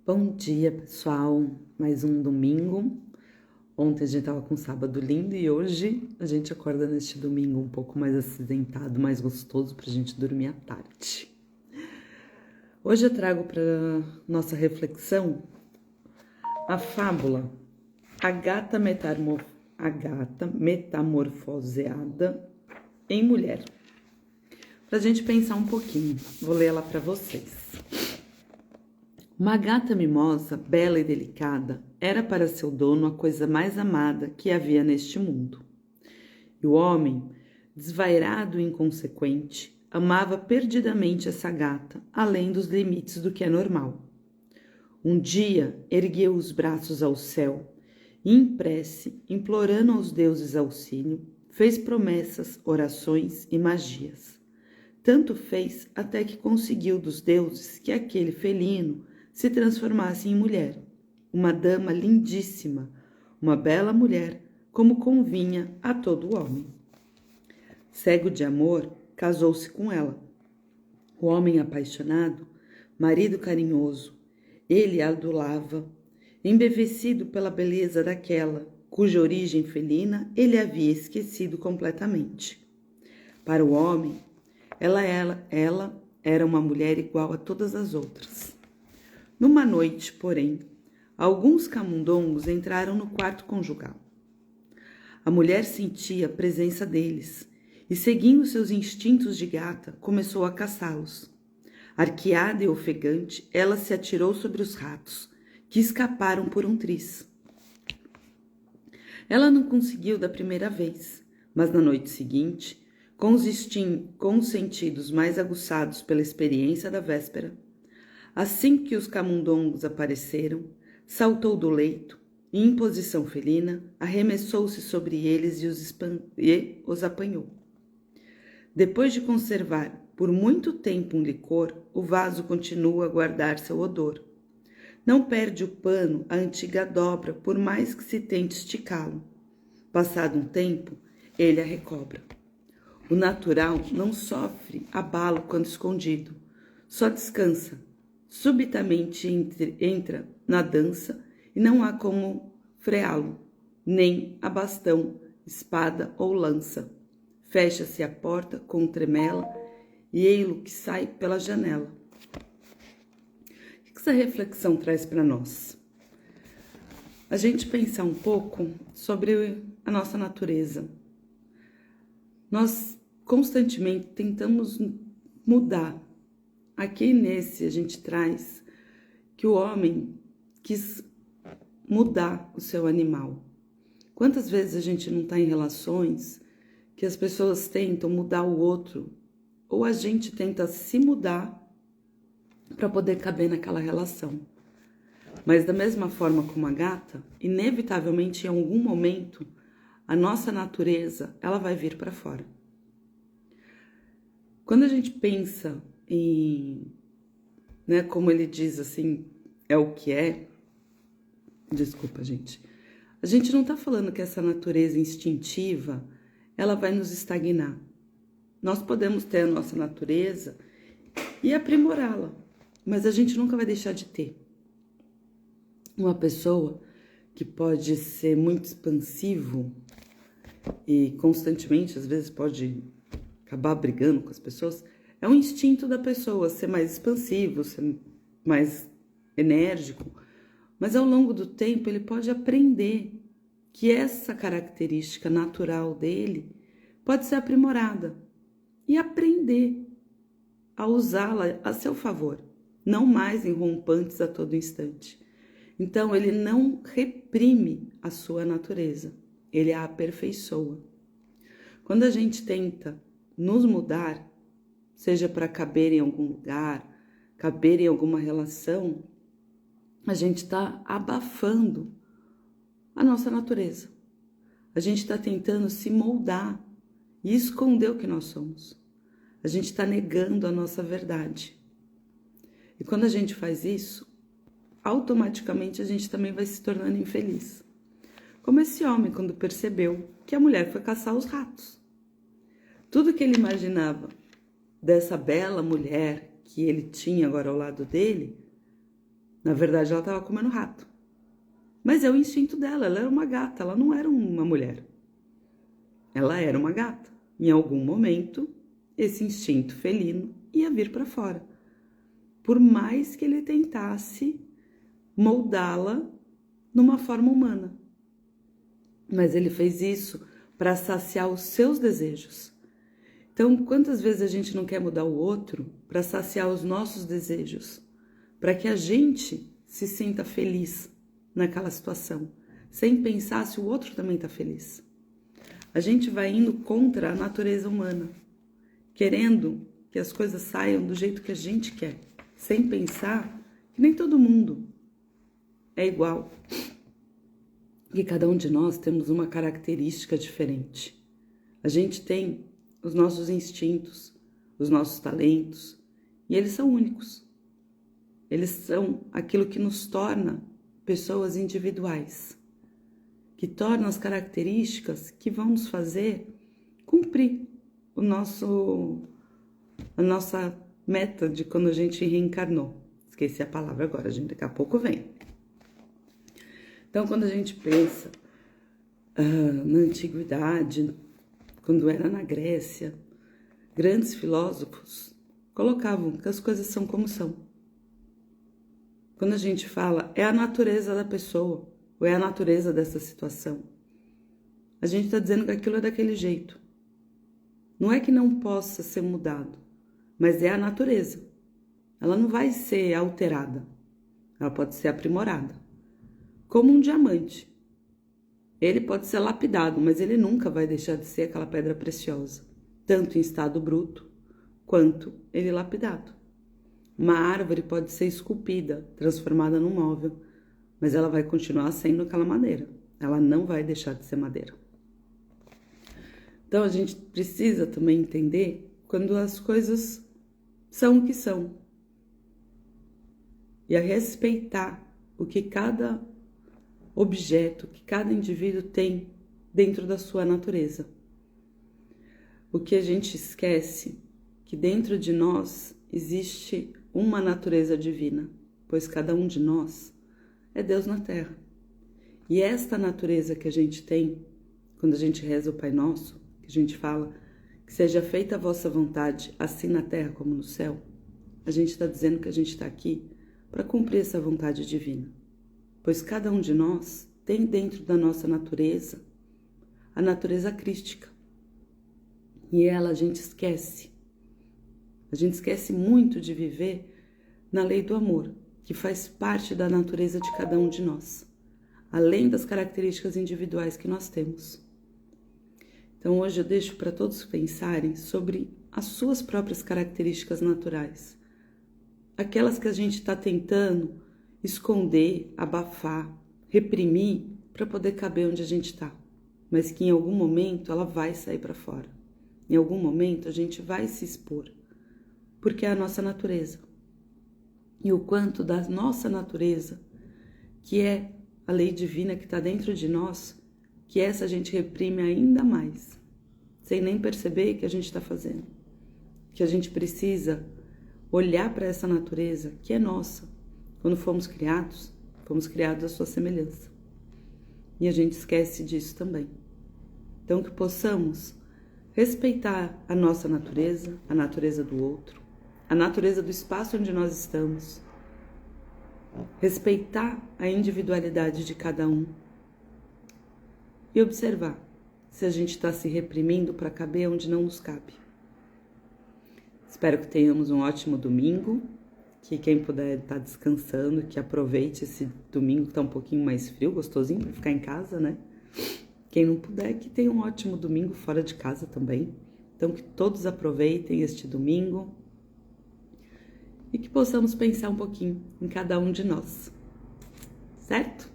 Bom dia, pessoal. Mais um domingo. Ontem a gente tava com um sábado lindo e hoje a gente acorda neste domingo um pouco mais acidentado, mais gostoso pra gente dormir à tarde. Hoje eu trago para nossa reflexão a fábula A Gata Metamorfoseada em Mulher. Pra gente pensar um pouquinho. Vou ler ela para vocês. Uma gata mimosa, bela e delicada, era para seu dono a coisa mais amada que havia neste mundo. E o homem, desvairado e inconsequente, amava perdidamente essa gata, além dos limites do que é normal. Um dia, ergueu os braços ao céu e, em prece, implorando aos deuses auxílio, fez promessas, orações e magias. Tanto fez até que conseguiu dos deuses que aquele felino se transformasse em mulher, uma dama lindíssima, uma bela mulher, como convinha a todo homem. Cego de amor, casou-se com ela. O homem apaixonado, marido carinhoso, ele a adulava, embevecido pela beleza daquela, cuja origem felina ele havia esquecido completamente. Para o homem, ela era uma mulher igual a todas as outras. Numa noite, porém, alguns camundongos entraram no quarto conjugal. A mulher sentia a presença deles e, seguindo seus instintos de gata, começou a caçá-los. Arqueada e ofegante, ela se atirou sobre os ratos, que escaparam por um triz. Ela não conseguiu da primeira vez, mas na noite seguinte, com os sentidos mais aguçados pela experiência da véspera, assim que os camundongos apareceram, saltou do leito e, em posição felina, arremessou-se sobre eles e os apanhou. Depois de conservar por muito tempo um licor, o vaso continua a guardar seu odor. Não perde o pano a antiga dobra, por mais que se tente esticá-lo. Passado um tempo, ele a recobra. O natural não sofre abalo quando escondido, só descansa. Subitamente entra na dança e não há como freá-lo, nem a bastão, espada ou lança. Fecha-se a porta com tremela e ei-lo que sai pela janela. O que essa reflexão traz para nós? A gente pensar um pouco sobre a nossa natureza. Nós constantemente tentamos mudar. Aqui nesse a gente traz que o homem quis mudar o seu animal. Quantas vezes a gente não está em relações que as pessoas tentam mudar o outro, ou a gente tenta se mudar para poder caber naquela relação. Mas da mesma forma como a gata, inevitavelmente em algum momento, a nossa natureza ela vai vir para fora. Quando a gente pensa em, como ele diz assim, é o que é. Desculpa, gente. A gente não está falando que essa natureza instintiva, ela vai nos estagnar. Nós podemos ter a nossa natureza e aprimorá-la, mas a gente nunca vai deixar de ter. Uma pessoa que pode ser muito expansivo e constantemente, às vezes, pode acabar brigando com as pessoas, é um instinto da pessoa ser mais expansivo, ser mais enérgico, mas ao longo do tempo ele pode aprender que essa característica natural dele pode ser aprimorada e aprender a usá-la a seu favor, não mais em rompantes a todo instante. Então ele não reprime a sua natureza, ele a aperfeiçoa. Quando a gente tenta nos mudar, seja para caber em algum lugar, caber em alguma relação, a gente está abafando a nossa natureza. A gente está tentando se moldar e esconder o que nós somos. A gente está negando a nossa verdade. E quando a gente faz isso, automaticamente a gente também vai se tornando infeliz. Como esse homem quando percebeu que a mulher foi caçar os ratos. Tudo que ele imaginava dessa bela mulher que ele tinha agora ao lado dele, Na verdade, ela estava comendo rato. Mas é o instinto dela, ela era uma gata, ela não era uma mulher. Ela era uma gata. Em algum momento, esse instinto felino ia vir para fora. Por mais que ele tentasse moldá-la numa forma humana. Mas ele fez isso para saciar os seus desejos. Então, quantas vezes a gente não quer mudar o outro para saciar os nossos desejos? Para que a gente se sinta feliz naquela situação, sem pensar se o outro também está feliz. A gente vai indo contra a natureza humana, querendo que as coisas saiam do jeito que a gente quer, sem pensar que nem todo mundo é igual. Que cada um de nós temos uma característica diferente. A gente tem os nossos instintos, os nossos talentos, e eles são únicos. Eles são aquilo que nos torna pessoas individuais, que tornam as características que vão nos fazer cumprir a nossa meta de quando a gente reencarnou. Esqueci a palavra agora, gente, daqui a pouco vem. Então, quando a gente pensa na antiguidade, quando era na Grécia, grandes filósofos colocavam que as coisas são como são. Quando a gente fala, é a natureza da pessoa, ou é a natureza dessa situação, a gente está dizendo que aquilo é daquele jeito. Não é que não possa ser mudado, mas é a natureza. Ela não vai ser alterada, ela pode ser aprimorada. Como um diamante. Ele pode ser lapidado, mas ele nunca vai deixar de ser aquela pedra preciosa, tanto em estado bruto, quanto ele lapidado. Uma árvore pode ser esculpida, transformada num móvel, mas ela vai continuar sendo aquela madeira. Ela não vai deixar de ser madeira. Então, a gente precisa também entender quando as coisas são o que são. E a respeitar o que cada objeto, que cada indivíduo tem dentro da sua natureza. O que a gente esquece que dentro de nós existe uma natureza divina, pois cada um de nós é Deus na Terra. E esta natureza que a gente tem, quando a gente reza o Pai Nosso, que a gente fala que seja feita a vossa vontade, assim na terra como no céu, a gente está dizendo que a gente está aqui para cumprir essa vontade divina. Pois cada um de nós tem dentro da nossa natureza a natureza crística. E ela a gente esquece. A gente esquece muito de viver na lei do amor, que faz parte da natureza de cada um de nós, além das características individuais que nós temos. Então hoje eu deixo para todos pensarem sobre as suas próprias características naturais, aquelas que a gente está tentando esconder, abafar, reprimir para poder caber onde a gente está, mas que em algum momento ela vai sair para fora. Em algum momento a gente vai se expor, porque é a nossa natureza. E o quanto da nossa natureza, que é a lei divina que está dentro de nós, que essa a gente reprime ainda mais, sem nem perceber que a gente está fazendo. Que a gente precisa olhar para essa natureza que é nossa. Quando fomos criados à sua semelhança. E a gente esquece disso também. Então que possamos respeitar a nossa natureza, a natureza do outro, a natureza do espaço onde nós estamos, respeitar a individualidade de cada um e observar se a gente está se reprimindo para caber onde não nos cabe. Espero que tenhamos um ótimo domingo, que quem puder estar descansando, que aproveite esse domingo que está um pouquinho mais frio, gostosinho para ficar em casa, né? Quem não puder, que tenha um ótimo domingo fora de casa também. Então que todos aproveitem este domingo e que possamos pensar um pouquinho em cada um de nós, certo?